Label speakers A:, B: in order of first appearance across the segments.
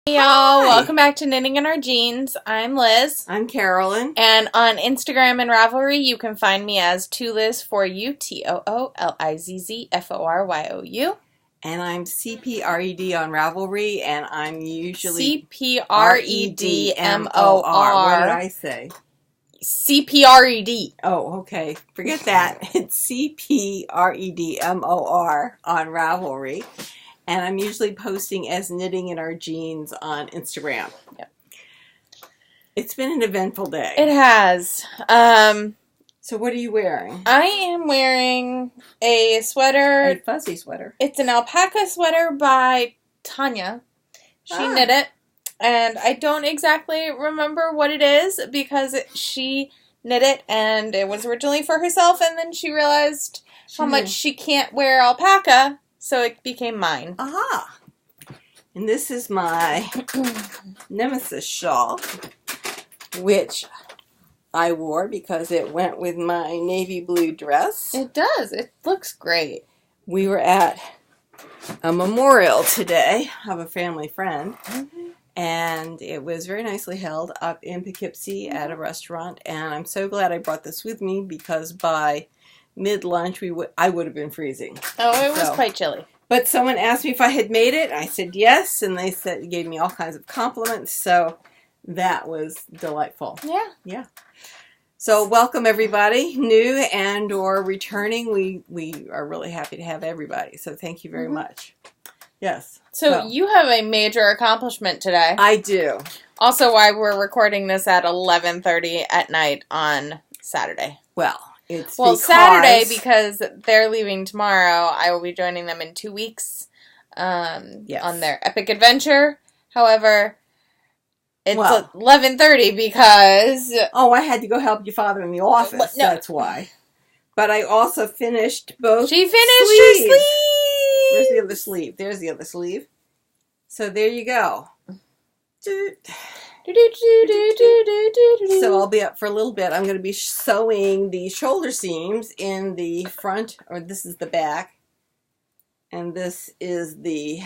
A: Hey y'all, welcome back to Knitting in Our Jeans. I'm Liz.
B: I'm Carolyn.
A: And on Instagram and Ravelry, you can find me as Toolizzforyou, Toolizzforyou.
B: And I'm cpred on Ravelry, and I'm usually
A: cpredmor.
B: What did I say?
A: cpred.
B: Oh, okay. Forget that. It's cpredmor on Ravelry. And I'm usually posting as Knitting in Our Jeans on Instagram.
A: Yep.
B: It's been an eventful day.
A: It has.
B: So what are you wearing?
A: I am wearing a sweater.
B: A fuzzy sweater.
A: It's an alpaca sweater by Tania. She knit it. And I don't exactly remember what it is because she knit it and it was originally for herself, and then she realized how much she can't wear alpaca, so it became mine.
B: Aha! And this is my Nemesis shawl, which I wore because it went with my navy blue dress.
A: It does. It looks great.
B: We were at a memorial today of a family friend. And it was very nicely held up in Poughkeepsie at a restaurant. And I'm so glad I brought this with me because by mid-lunch I would have been freezing.
A: Oh, it was quite chilly.
B: But someone asked me if I had made it. I said yes, and they gave me all kinds of compliments. So that was delightful.
A: Yeah.
B: Yeah. So welcome everybody, new and or returning. We are really happy to have everybody. So thank you very much. Yes.
A: So you have a major accomplishment today.
B: I do.
A: Also, why we're recording this at 11:30 at night on Saturday.
B: Well, it's
A: Saturday because they're leaving tomorrow. I will be joining them in 2 weeks on their epic adventure. However, it's 11:30 because...
B: Oh, I had to go help your father in the office. No. That's why. But I also finished both
A: She finished her sleeve!
B: Where's the other sleeve? There's the other sleeve. So there you go. So I'll be up for a little bit. I'm going to be sewing the shoulder seams in the front, or this is the back, and this is the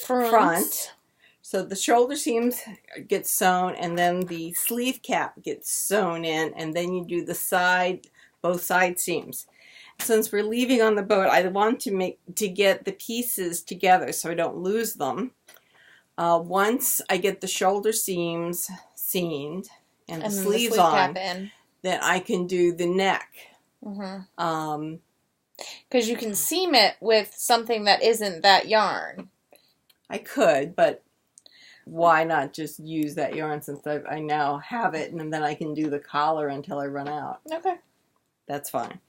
B: front. So the shoulder seams get sewn, and then the sleeve cap gets sewn in, and then you do the both side seams. Since we're leaving on the boat, I want to get the pieces together so I don't lose them. Once I get the shoulder seams seamed and the sleeves on, then I can do the neck.
A: Because you can seam it with something that isn't that yarn.
B: I could, but why not just use that yarn since I now have it, and then I can do the collar until I run out.
A: Okay.
B: That's fine.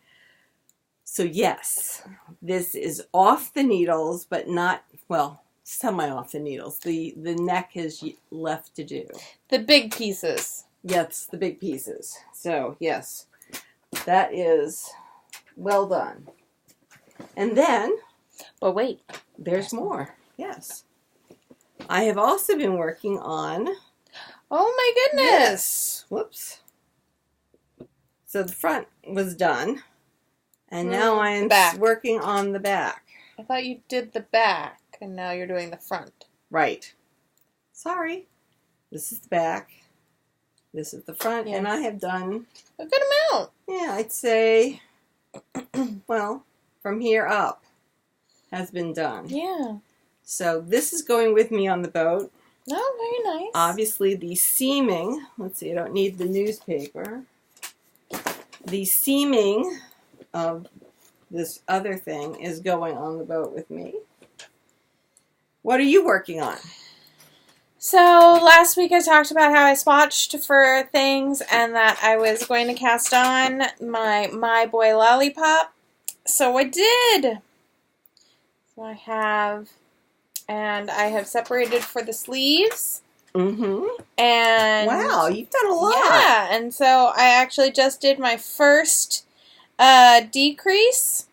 B: So yes, this is off the needles, but not, well, semi off the needles. The neck is left to do.
A: The big pieces.
B: Yes, the big pieces. So yes, that is well done. And then,
A: but wait,
B: there's more. Yes, I have also been working on.
A: Oh my goodness!
B: Yes. Whoops. So the front was done. And now I am working on the back.
A: I thought you did the back, and now you're doing the front.
B: Right. Sorry. This is the back. This is the front, and I have done...
A: a good amount.
B: Yeah, I'd say, well, from here up has been done.
A: Yeah.
B: So this is going with me on the boat.
A: Oh, very nice.
B: Obviously, the seaming... Let's see, I don't need the newspaper. The seaming of this other thing is going on the boat with me. What are you working on?
A: So last week I talked about how I swatched for things and that I was going to cast on my boy Lollipop. So I did. So I have separated for the sleeves.
B: Mm-hmm.
A: And
B: wow, you've done a lot.
A: Yeah, and so I actually just did my first decrease.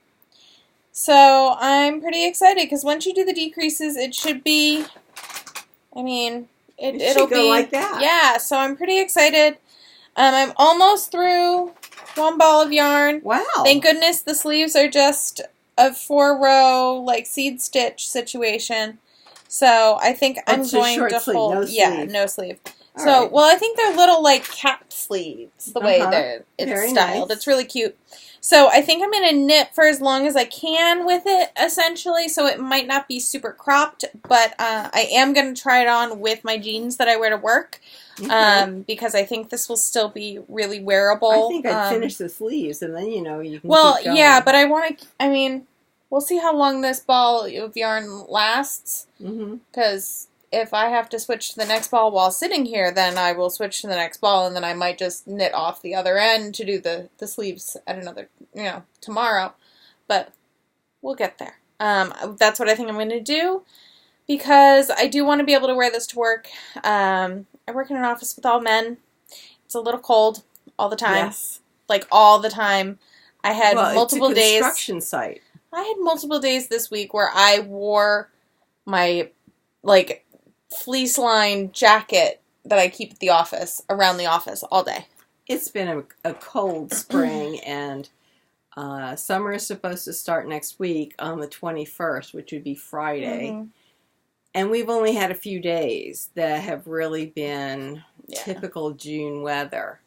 A: So I'm pretty excited because once you do the decreases, it should be, I mean, it'll be
B: like that.
A: Yeah, so I'm pretty excited. I'm almost through one ball of yarn.
B: Wow.
A: Thank goodness the sleeves are just a 4-row like seed stitch situation. So I think I'm
B: it's
A: going
B: short
A: to
B: sleeve,
A: hold.
B: no sleeve.
A: No sleeve.
B: All
A: So,
B: right.
A: well, I think they're little, like, cap sleeves, the way it's
B: Very
A: styled.
B: nice.
A: It's really cute. So I think I'm going to knit for as long as I can with it, essentially, so it might not be super cropped, but I am going to try it on with my jeans that I wear to work, because I think this will still be really wearable.
B: I think I'd finish the sleeves, and then, you can keep going.
A: Well, yeah, but I want to, I mean, we'll see how long this ball of yarn lasts, because if I have to switch to the next ball while sitting here, then I will switch to the next ball, and then I might just knit off the other end to do the sleeves at another, tomorrow. But we'll get there. That's what I think I'm going to do, because I do want to be able to wear this to work. I work in an office with all men. It's a little cold all the time.
B: Yes.
A: Like, all the time. I had multiple
B: it's a
A: days.
B: construction site.
A: I had multiple days this week where I wore my, like, fleece-lined jacket that I keep at the office, around the office, all day.
B: It's been a cold spring, and summer is supposed to start next week on the 21st, which would be Friday. And we've only had a few days that have really been typical June weather.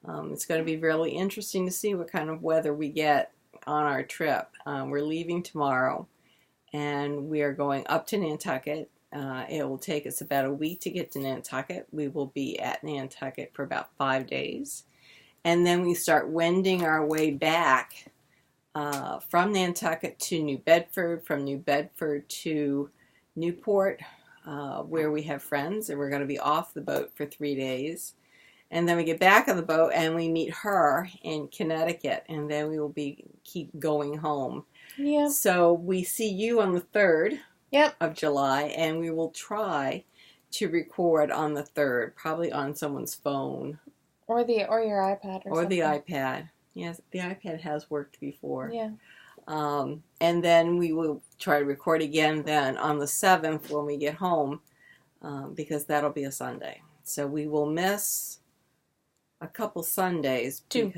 B: It's going to be really interesting to see what kind of weather we get on our trip. We're leaving tomorrow, and we are going up to Nantucket. It will take us about a week to get to Nantucket. We will be at Nantucket for about 5 days. And then we start wending our way back from Nantucket to New Bedford, from New Bedford to Newport, where we have friends, and we're going to be off the boat for 3 days. And then we get back on the boat, and we meet her in Connecticut, and then we will keep going home.
A: Yeah.
B: So we see you on the 3rd.
A: Yep.
B: Of July, and we will try to record on the 3rd, probably on someone's phone.
A: Or your iPad or something.
B: The iPad. Yes, the iPad has worked before.
A: Yeah.
B: And then we will try to record again then on the 7th when we get home, because that'll be a Sunday. So we will miss a couple Sundays. Two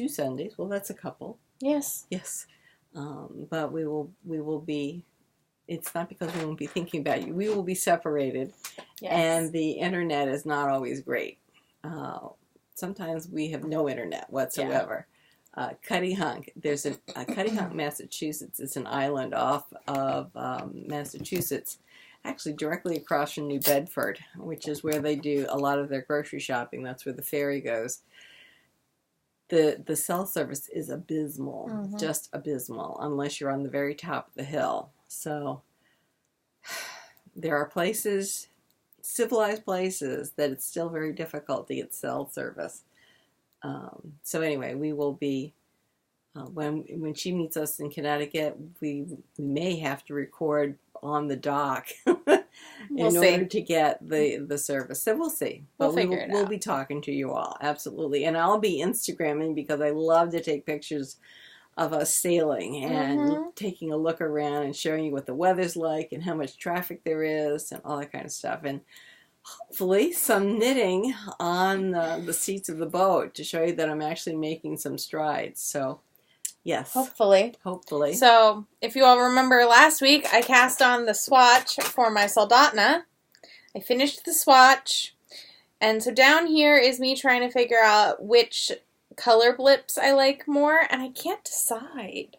B: Sundays. Well, that's a couple.
A: Yes.
B: Yes. But we will be... It's not because we won't be thinking about you. We will be separated, and the internet is not always great. Sometimes we have no internet whatsoever. Cuttyhunk. There's a Cuttyhunk, Massachusetts. It's an island off of Massachusetts, actually directly across from New Bedford, which is where they do a lot of their grocery shopping. That's where the ferry goes. The cell service is abysmal, just abysmal, unless you're on the very top of the hill. So there are places, civilized places, that it's still very difficult to get cell service. So anyway, we will be, when she meets us in Connecticut, we may have to record on the dock in order to get the service. So we'll see. But we'll be talking to you all, absolutely. And I'll be Instagramming, because I love to take pictures of us sailing and taking a look around and showing you what the weather's like and how much traffic there is and all that kind of stuff. And hopefully some knitting on the seats of the boat to show you that I'm actually making some strides. So, yes.
A: Hopefully. So, if you all remember last week, I cast on the swatch for my Soldotna. I finished the swatch. And so down here is me trying to figure out which color blips I like more, and I can't decide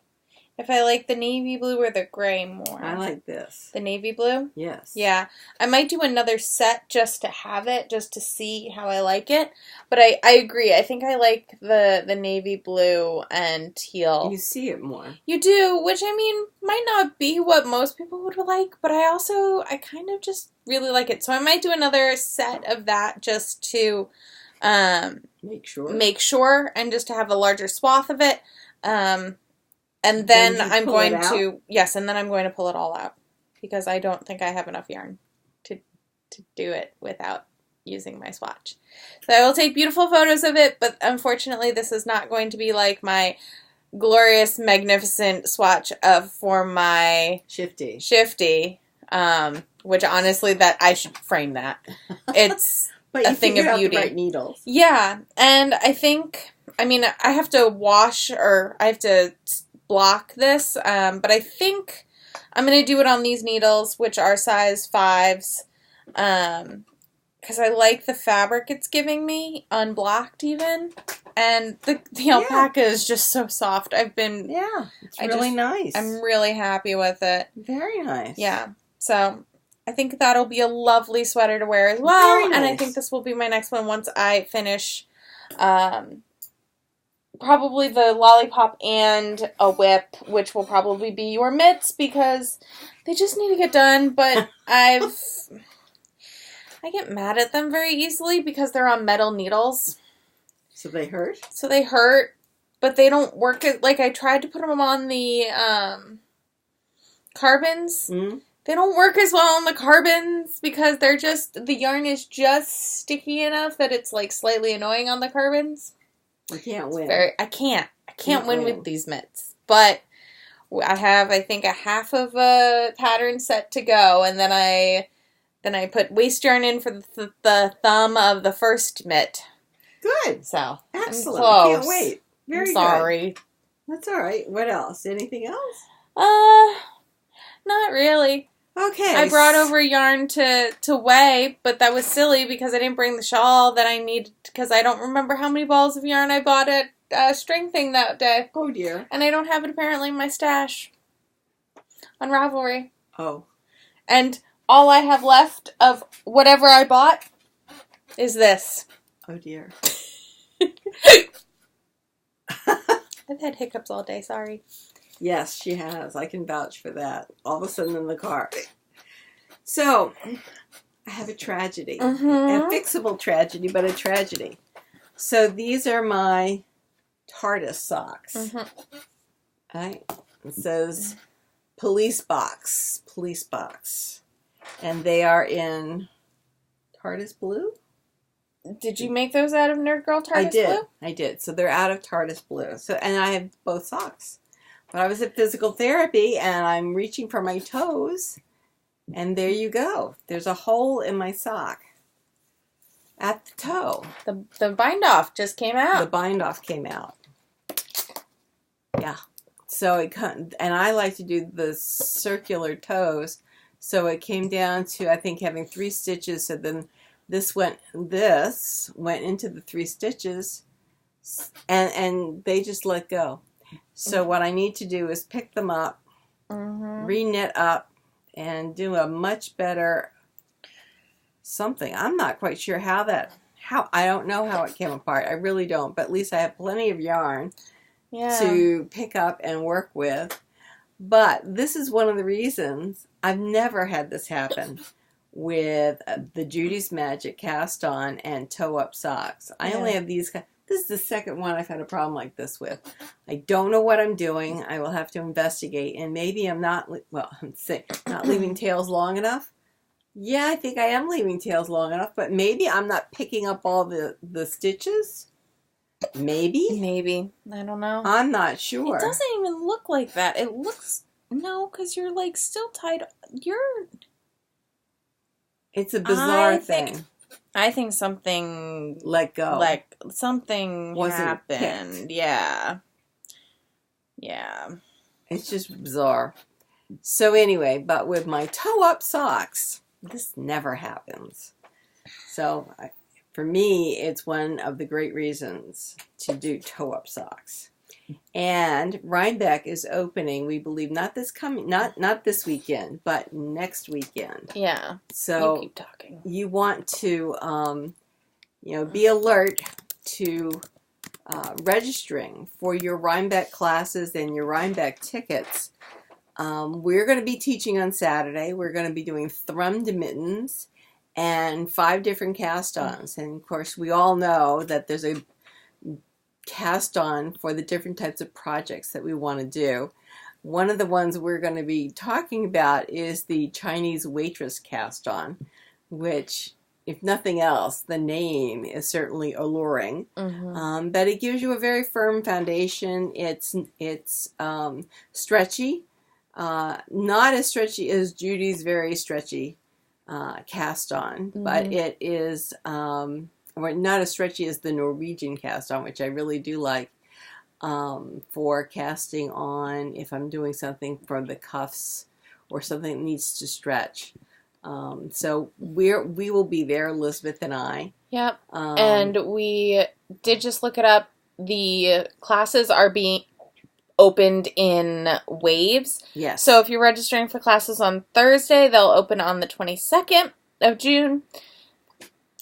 A: if I like the navy blue or the gray more.
B: I like this.
A: The navy blue?
B: Yes.
A: Yeah. I might do another set just to have it, just to see how I like it. But I agree. I think I like the navy blue and teal.
B: You see it more.
A: You do, which, I mean, might not be what most people would like, but I kind of just really like it. So I might do another set of that just to... make sure, and just to have a larger swath of it. And then I'm going to pull it all out, because I don't think I have enough yarn to do it without using my swatch. So I will take beautiful photos of it, but unfortunately this is not going to be like my glorious, magnificent swatch for my
B: Shifty.
A: Which honestly, that I should frame that. It's
B: but
A: a thing of beauty.
B: The right needles.
A: Yeah, and I think, I have to wash, or I have to block this, but I think I'm going to do it on these needles, which are size 5s. Because I like the fabric it's giving me, unblocked even. And the alpaca is just so soft.
B: It's really nice.
A: I'm really happy with it.
B: Very nice.
A: Yeah. So I think that'll be a lovely sweater to wear as well.
B: Very nice.
A: And I think this will be my next one once I finish probably the lollipop and a whip, which will probably be your mitts because they just need to get done. But I get mad at them very easily because they're on metal needles.
B: So they hurt?
A: So they hurt, but they don't work. Like, I tried to put them on the carbons. Mm-hmm. They don't work as well on the carbons because the yarn is just sticky enough that it's, like, slightly annoying on the carbons.
B: You can't win.
A: I can't win with these mitts. But I have, I think, a half of a pattern set to go, and then I put waste yarn in for the thumb of the first mitt.
B: Good.
A: So,
B: excellent. I can't wait.
A: Very sorry.
B: Good. That's all right. What else? Anything else?
A: Not really.
B: Okay.
A: I brought over yarn to weigh, but that was silly because I didn't bring the shawl that I needed because I don't remember how many balls of yarn I bought at String Thing that day.
B: Oh, dear.
A: And I don't have it apparently in my stash on Ravelry.
B: Oh.
A: And all I have left of whatever I bought is this.
B: Oh, dear.
A: I've had hiccups all day, sorry.
B: Yes, she has. I can vouch for that. All of a sudden in the car. So, I have a tragedy.
A: Mm-hmm.
B: A fixable tragedy, but a tragedy. So, these are my TARDIS socks. Mm-hmm. Right? It says police box. And they are in TARDIS blue.
A: Did you make those out of Nerd Girl TARDIS blue?
B: I did. So they're out of TARDIS blue. So, and I have both socks. But I was at physical therapy and I'm reaching for my toes. And there you go. There's a hole in my sock at the toe.
A: The bind off just came out.
B: The bind off came out. Yeah. So and I like to do the circular toes. So it came down to, I think, having 3 stitches. So then this went into the 3 stitches, and they just let go. So what I need to do is pick them up, re-knit up, and do a much better something. I'm not quite sure how I don't know how it came apart. I really don't. But at least I have plenty of yarn to pick up and work with. But this is one of the reasons I've never had this happen with the Judy's Magic cast on and toe up socks. I only have these. This is the second one I've had a problem like this with. I don't know what I'm doing. I will have to investigate, and maybe I'm not. I'm not leaving tails long enough. Yeah, I think I am leaving tails long enough, but maybe I'm not picking up all the stitches. Maybe.
A: I don't know.
B: I'm not sure.
A: It doesn't even look like that. It looks because you're like still tied.
B: It's a bizarre thing.
A: I think something
B: let go.
A: Like something
B: wasn't
A: happened. Picked. Yeah.
B: It's just bizarre. So anyway, but with my toe-up socks, this never happens. So for me, it's one of the great reasons to do toe-up socks. And Rhinebeck is opening, we believe, not this this weekend, but next weekend.
A: Yeah.
B: So
A: you keep talking.
B: You want to, be alert to registering for your Rhinebeck classes and your Rhinebeck tickets. We're going to be teaching on Saturday. We're going to be doing thrummed mittens and 5 different cast-ons. And of course, we all know that there's a cast on for the different types of projects that we want to do. One of the ones we're going to be talking about is the Chinese waitress cast on, which, if nothing else, the name is certainly alluring. Mm-hmm. But it gives you a very firm foundation. It's stretchy, not as stretchy as Judy's very stretchy cast on, mm-hmm. but it is. Or not as stretchy as the Norwegian cast on, which I really do like for casting on if I'm doing something for the cuffs or something that needs to stretch. So we will be there, Elizabeth and I.
A: Yep. And we did just look it up. The classes are being opened in waves.
B: Yes.
A: So if you're registering for classes on Thursday, they'll open on the 22nd of June.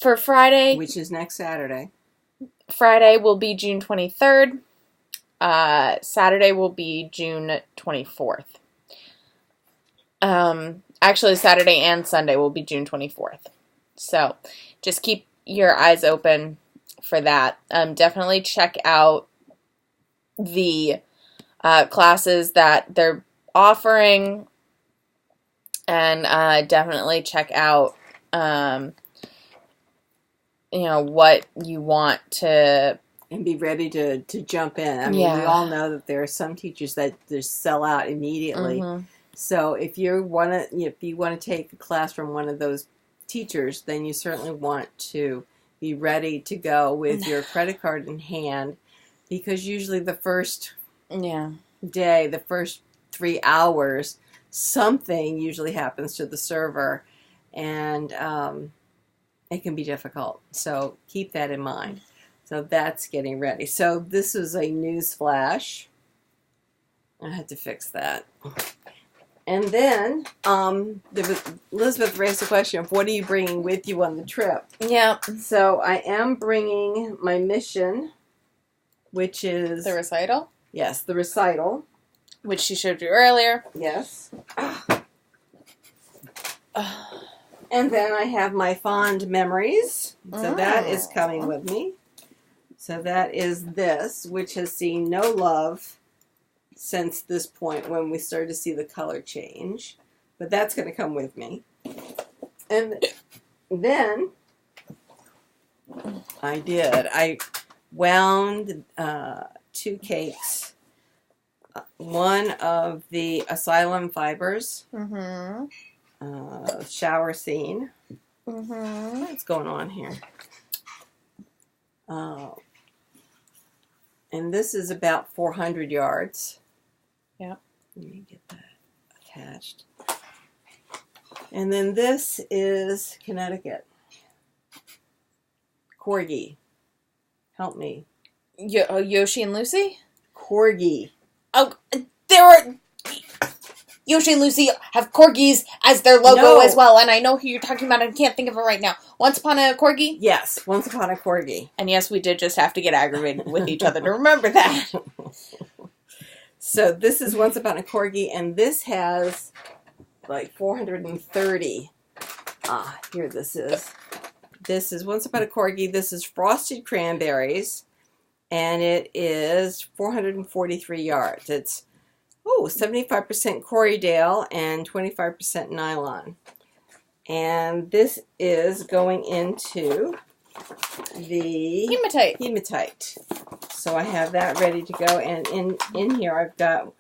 A: For Friday,
B: which is next Saturday.
A: Friday will be June 23rd. Saturday will be June 24th. Actually, Saturday and Sunday will be June 24th. So just keep your eyes open for that. Definitely check out the classes that they're offering, and definitely check out what you want to,
B: and be ready to jump in. I mean, we all know that there are some teachers that just sell out immediately. Mm-hmm. So if you want to take a class from one of those teachers, then you certainly want to be ready to go with your credit card in hand, because usually the first day, the first 3 hours, something usually happens to the server, and it can be difficult. So keep that in mind. So that's getting ready. So this is a news flash. I had to fix that. And then Elizabeth raised the question of what are you bringing with you on the trip?
A: Yeah.
B: So I am bringing my mission, which is...
A: The recital?
B: Yes, the recital.
A: Which she showed you earlier.
B: Yes. And then I have my fond memories. So that is coming with me. So that is this, which has seen no love since this point when we started to see the color change. But that's going to come with me. And then I wound 2 cakes. One of the Asylum fibers. Mm-hmm. Shower scene. Mm-hmm. What's going on here? And this is about 400 yards.
A: Yeah.
B: Let me get that attached. And then this is Connecticut. Corgi. Help me.
A: Yoshi and Lucy?
B: Corgi.
A: Oh, there are... Yoshi and Lucy have corgis as their logo as well, and I know who you're talking about, and I can't think of it right now. Once Upon a Corgi?
B: Yes, Once Upon a Corgi.
A: And yes, we did just have to get aggravated with each other to remember that.
B: So this is Once Upon a Corgi, and this has like 430. Here this is. This is Once Upon a Corgi. This is Frosted Cranberries, and it is 443 yards. It's 75% Corriedale and 25% nylon. And this is going into the Hematite. So I have that ready to go. And in here I've got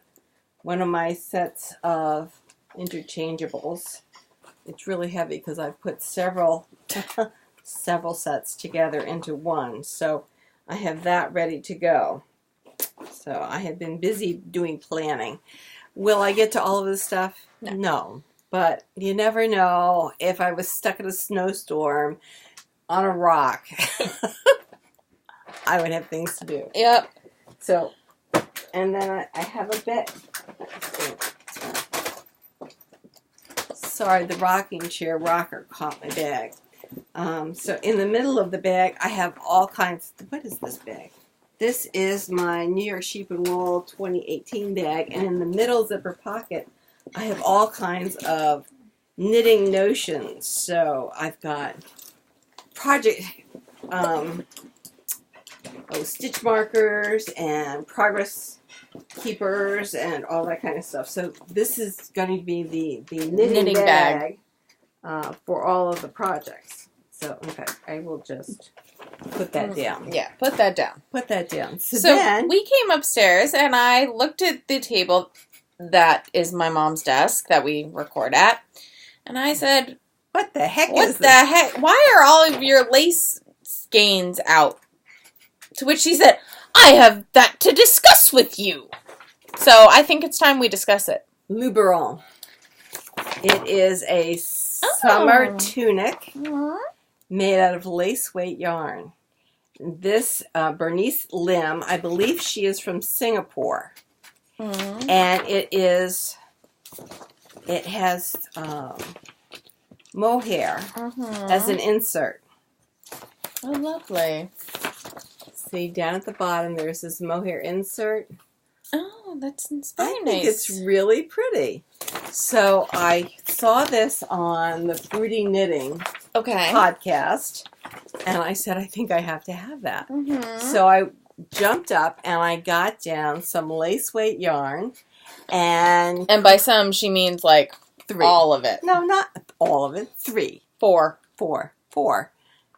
B: one of my sets of interchangeables. It's really heavy because I've put several sets together into one. So I have that ready to go. So I have been busy doing planning. Will I get to all of this stuff? No. But you never know. If I was stuck in a snowstorm on a rock, I would have things to do.
A: Yep.
B: So, and then I have a bit. Sorry, the rocking chair rocker caught my bag. So in the middle of the bag, I have all kinds. What is this bag? This is my New York Sheep and Wool 2018 bag, and in the middle zipper pocket, I have all kinds of knitting notions. So I've got project, stitch markers and progress keepers and all that kind of stuff. So this is going to be the knitting bag for all of the projects. So, okay, I will just put that down.
A: Yeah, put that down.
B: Put that down. So
A: then, we came upstairs, and I looked at the table that is my mom's desk that we record at, and I said,
B: What the heck
A: is this? What the heck? Why are all of your lace skeins out? To which she said, I have that to discuss with you. So I think it's time we discuss it.
B: Luberon. It is a summer tunic made out of lace weight yarn. This Bernice Lim, I believe she is from Singapore. And it has mohair as an insert.
A: Oh, lovely.
B: See, down at the bottom, there's this mohair insert.
A: Oh, that's very nice.
B: I think it's really pretty. So I saw this on the Fruity Knitting podcast, and I said, I think I have to have that. So I jumped up, and I got down some lace weight yarn. And
A: by some, she means like
B: 3.
A: All of it.
B: No, not all of it. 3.
A: 4.
B: 4.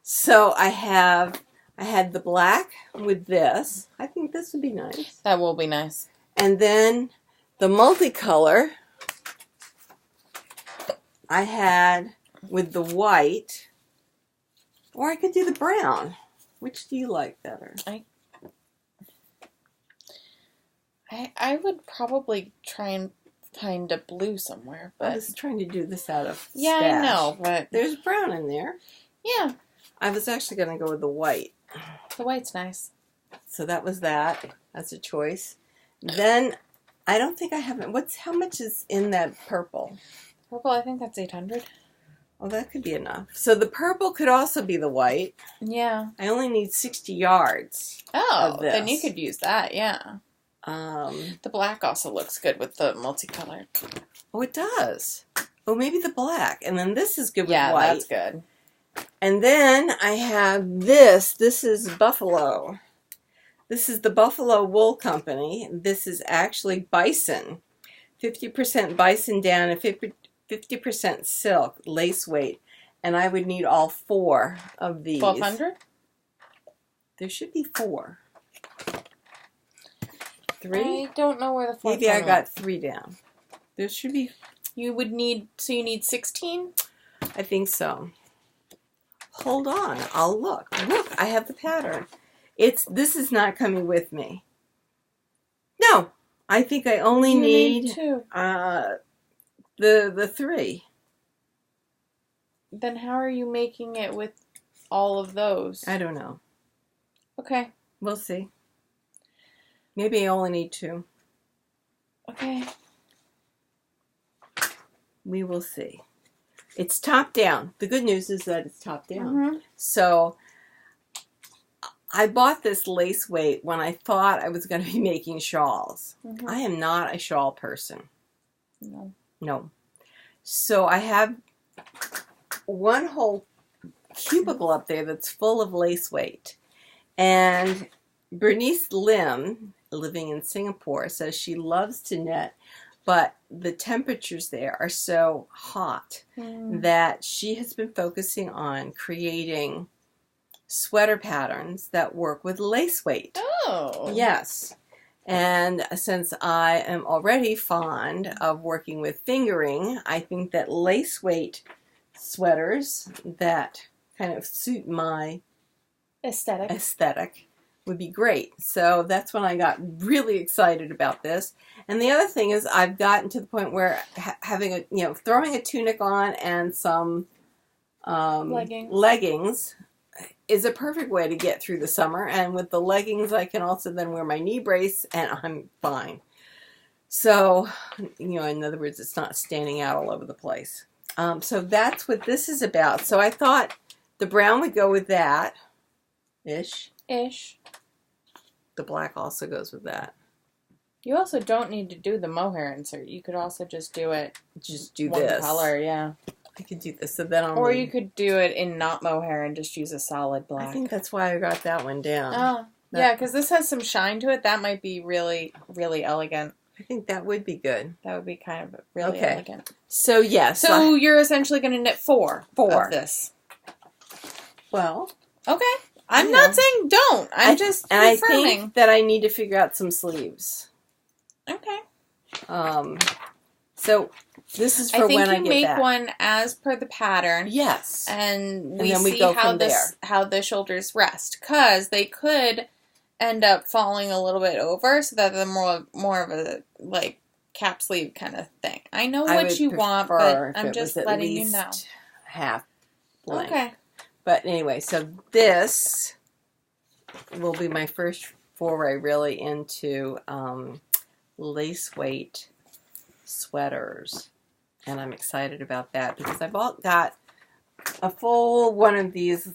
B: So I had the black with this. I think this would be nice.
A: That will be nice.
B: And then the multicolor I had with the white. Or I could do the brown. Which do you like better?
A: I would probably try and find a blue somewhere. But
B: I was trying to do this out of
A: yeah,
B: stash.
A: I know, but
B: there's brown in there.
A: Yeah.
B: I was actually going to go with the white.
A: The white's nice.
B: So that was that. That's a choice. Then I don't think I have it. How much is in that purple?
A: Purple, I think that's 800.
B: Oh, that could be enough. So the purple could also be the white.
A: Yeah.
B: I only need 60 yards.
A: Oh,
B: of this.
A: then you could use that, yeah. The black also looks good with the multicolored.
B: Oh, it does. Oh, maybe the black. And then this is good with white.
A: Yeah, that's good.
B: And then I have this. This is Buffalo. This is the Buffalo Wool Company. This is actually bison. 50% bison down and 50% silk, lace weight. And I would need all 4 of these.
A: 1,200?
B: There should be 4. 3?
A: I don't know where the 4th
B: Maybe I got 3 down. There should be.
A: You need 16?
B: I think so. Hold on. I'll look. Look, I have the pattern. This is not coming with me. No. I think I only need
A: 2.
B: The 3.
A: Then how are you making it with all of those?
B: I don't know.
A: Okay.
B: We'll see. Maybe I only need 2.
A: Okay.
B: We will see. It's top down. The good news is that it's top down. So I bought this lace weight when I thought I was going to be making shawls. I am not a shawl person. No. So I have one whole cubicle up there that's full of lace weight. And Bernice Lim, living in Singapore, says she loves to knit, but the temperatures there are so hot that she has been focusing on creating sweater patterns that work with lace weight.
A: Oh.
B: Yes. And since I am already fond of working with fingering, I think that lace weight sweaters that kind of suit my aesthetic would be great. So that's when I got really excited about this. And the other thing is I've gotten to the point where having throwing a tunic on and some leggings is a perfect way to get through the summer. And with the leggings, I can also then wear my knee brace and I'm fine. So, in other words, it's not standing out all over the place. So that's what this is about. So I thought the brown would go with that. Ish. The black also goes with that.
A: You also don't need to do the mohair insert. You could also just do it.
B: Just do
A: one
B: this.
A: color, yeah.
B: I could do this. So then
A: Or you could do it in not mohair and just use a solid black.
B: I think that's why I got that one down.
A: Oh, yeah, because this has some shine to it. That might be really, really elegant.
B: I think that would be good.
A: That would be kind of really elegant.
B: So, yes.
A: So you're essentially going to knit 4
B: of
A: this.
B: Well.
A: Okay. I'm not saying don't. I'm just confirming.
B: I think that I need to figure out some sleeves.
A: Okay.
B: So this is for when I get back. I think you make
A: one as per the pattern.
B: Yes.
A: And then we see how the shoulders rest. Because they could end up falling a little bit over so that they're more of a, cap sleeve kind of thing. I know
B: I
A: what
B: would
A: you want,
B: prefer
A: but
B: if
A: I'm
B: it
A: just
B: was at
A: letting you
B: least
A: know.
B: half length.
A: Okay.
B: But anyway, so this will be my first foray really into lace weight sweaters. And I'm excited about that because I've got a full one of these.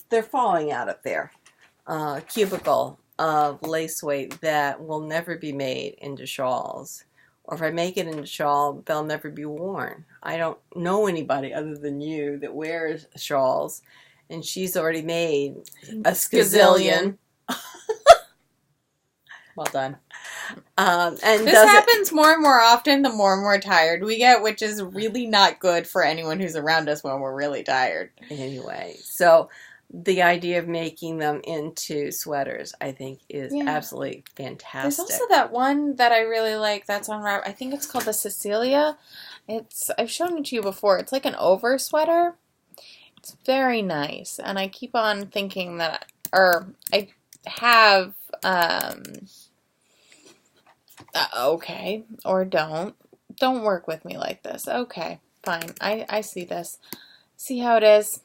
B: They're falling out up there. Cubicle of lace weight that will never be made into shawls. Or if I make it into shawl, they'll never be worn. I don't know anybody other than you that wears shawls. And she's already made a skazillion. Well done. And
A: this happens more and more often the more and more tired we get, which is really not good for anyone who's around us when we're really tired.
B: Anyway, so the idea of making them into sweaters, I think, is absolutely fantastic.
A: There's also that one that I really like that's on Ravelry. I think it's called the Cecilia. I've shown it to you before. It's like an over sweater. It's very nice. And I keep on thinking that, I have, okay, or don't. Don't work with me like this. Okay, fine. I see this. See how it is?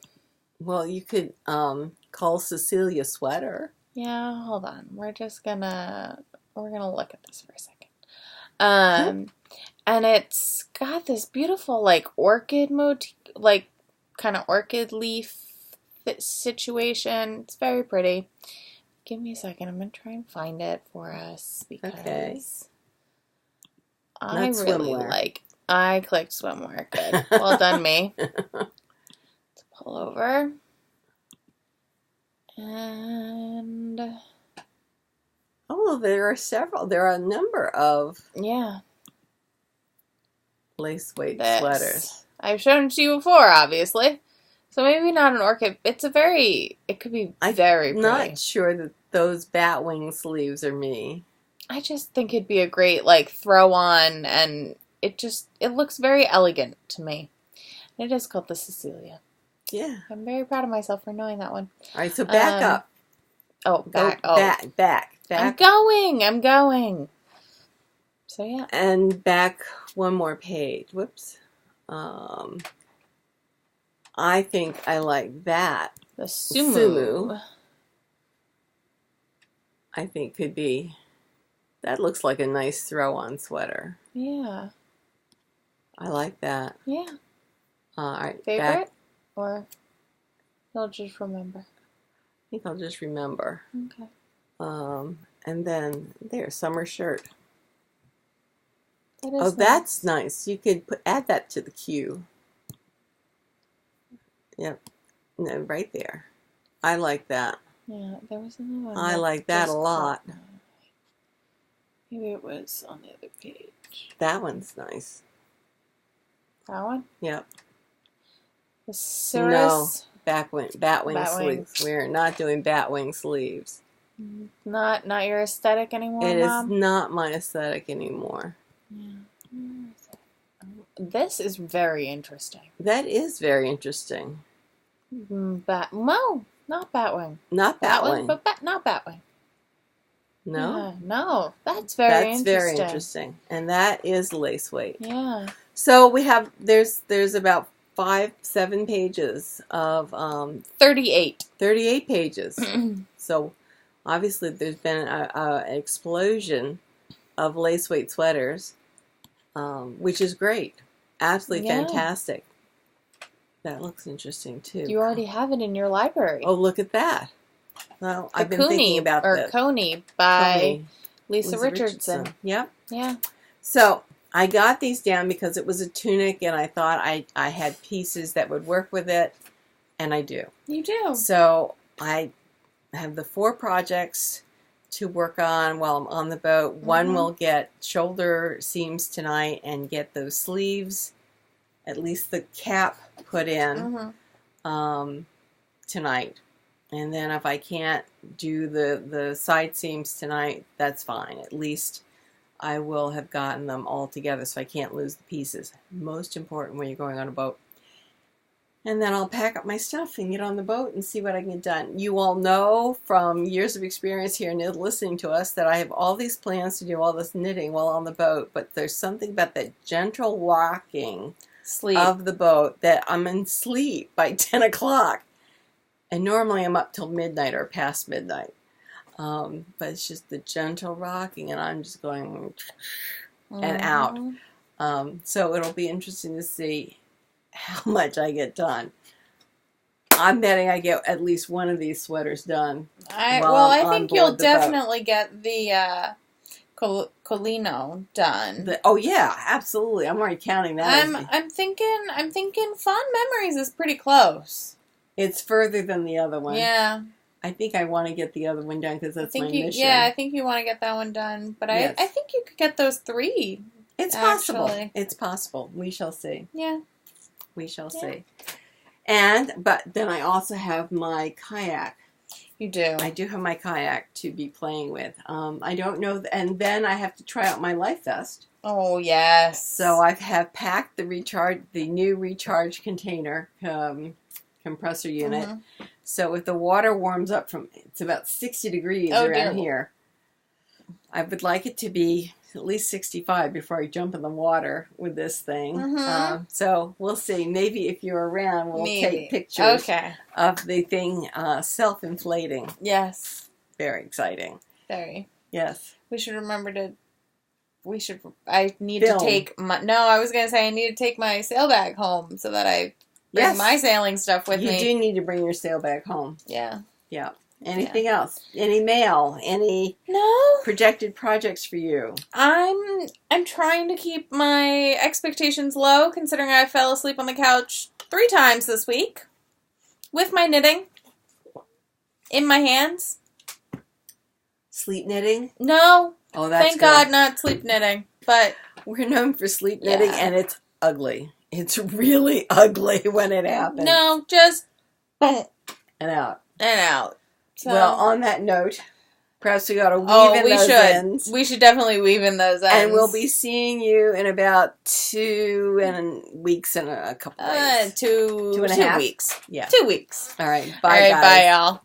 B: Well, you could call Cecilia sweater.
A: Yeah, hold on. We're gonna look at this for a second. And it's got this beautiful like orchid motif, like kind of orchid leaf situation. It's very pretty. Give me a second. I'm gonna try and find it for us because I really like. I clicked swimwear. Good. Well done, me. Let's pull over. And
B: there are several. There are a number of lace weight sweaters.
A: I've shown it to you before, obviously. So maybe not an orchid. It could be very pretty.
B: I'm not sure that those batwing sleeves are me.
A: I just think it'd be a great like throw on, and it looks very elegant to me. It is called the Cecilia.
B: Yeah.
A: I'm very proud of myself for knowing that one.
B: All right, so back up.
A: Oh, back.
B: Back.
A: I'm going. So, yeah.
B: And back one more page. Whoops. I think I like that.
A: The Sumu.
B: I think could be. That looks like a nice throw-on sweater.
A: Yeah.
B: I like that.
A: Yeah.
B: All right.
A: Favorite? Or you'll just remember?
B: I think I'll just remember.
A: Okay.
B: And then summer shirt.
A: That is nice.
B: That's nice. You could add that to the queue. Yep. No, right there. I like that.
A: Yeah, there was another one.
B: I like that a lot.
A: Maybe it was on the other page.
B: That one's nice.
A: That one?
B: Yep.
A: The Cirrus?
B: No, batwing sleeves. We're not doing batwing sleeves.
A: Not your aesthetic anymore, Mom?
B: It is not my aesthetic anymore.
A: Yeah. This is very interesting.
B: That is very interesting.
A: No, not batwing.
B: Not batwing.
A: But not batwing.
B: No?
A: Yeah, no, that's very interesting.
B: That's very interesting. And that is lace weight.
A: Yeah.
B: So we have, there's about 7 pages of
A: 38
B: pages. So obviously there's been an explosion of lace weight sweaters, which is great. Absolutely fantastic. That looks interesting too.
A: You already have it in your library.
B: Oh, look at that. Well, I've been thinking about that.
A: Coney by Lisa Richardson.
B: Yep.
A: Yeah.
B: So I got these down because it was a tunic and I thought I had pieces that would work with it, and I do.
A: You do.
B: So I have the 4 projects to work on while I'm on the boat. One will get shoulder seams tonight and get those sleeves, at least the cap put in tonight. And then if I can't do the side seams tonight, that's fine. At least I will have gotten them all together so I can't lose the pieces. Most important when you're going on a boat. And then I'll pack up my stuff and get on the boat and see what I can get done. You all know from years of experience here and listening to us that I have all these plans to do all this knitting while on the boat. But there's something about that gentle rocking of the boat that I'm in sleep by 10 o'clock. And normally I'm up till midnight or past midnight. But it's just the gentle rocking and I'm just going and out. So it'll be interesting to see how much I get done. I'm betting I get at least one of these sweaters done.
A: I think you'll definitely get the Collino done.
B: Oh yeah, absolutely. I'm already counting that.
A: I'm thinking Fond Memories is pretty close.
B: It's further than the other one.
A: Yeah.
B: I think I want to get the other one done because that's my mission.
A: Yeah, I think you want to get that one done. But yes. I think you could get those 3.
B: It's possible. It's possible. We shall see.
A: Yeah.
B: We shall see. But then I also have my kayak.
A: You do.
B: I do have my kayak to be playing with. I don't know. And then I have to try out my life vest.
A: Oh, yes.
B: So I have packed the new recharge container compressor unit. So if the water warms up it's about 60 degrees around here. I would like it to be at least 65 before I jump in the water with this thing. So we'll see. Maybe if you're around, we'll take pictures of the thing self-inflating.
A: Yes.
B: Very exciting.
A: Very.
B: Yes.
A: We should remember to... I need to take my... No, I was going to say I need to take my sail bag home so that I bring my sailing stuff with me.
B: You do need to bring your sail bag home.
A: Yeah.
B: Yeah. Anything else? Any mail? Any projected projects for you?
A: I'm trying to keep my expectations low, considering I fell asleep on the couch 3 times this week with my knitting in my hands.
B: Sleep knitting?
A: No.
B: Oh, that's
A: Thank God, not sleep knitting. But
B: we're known for sleep knitting, and it's ugly. It's really ugly when it happens.
A: No, just
B: and out.
A: And out. So.
B: Well, on that note, perhaps we got to weave in those ends.
A: We should definitely weave in those ends.
B: And we'll be seeing you in about 2 weeks and a couple days.
A: 2
B: 2.5
A: weeks.
B: Yeah.
A: 2 weeks.
B: All right. Bye,
A: all right,
B: guys.
A: bye, y'all.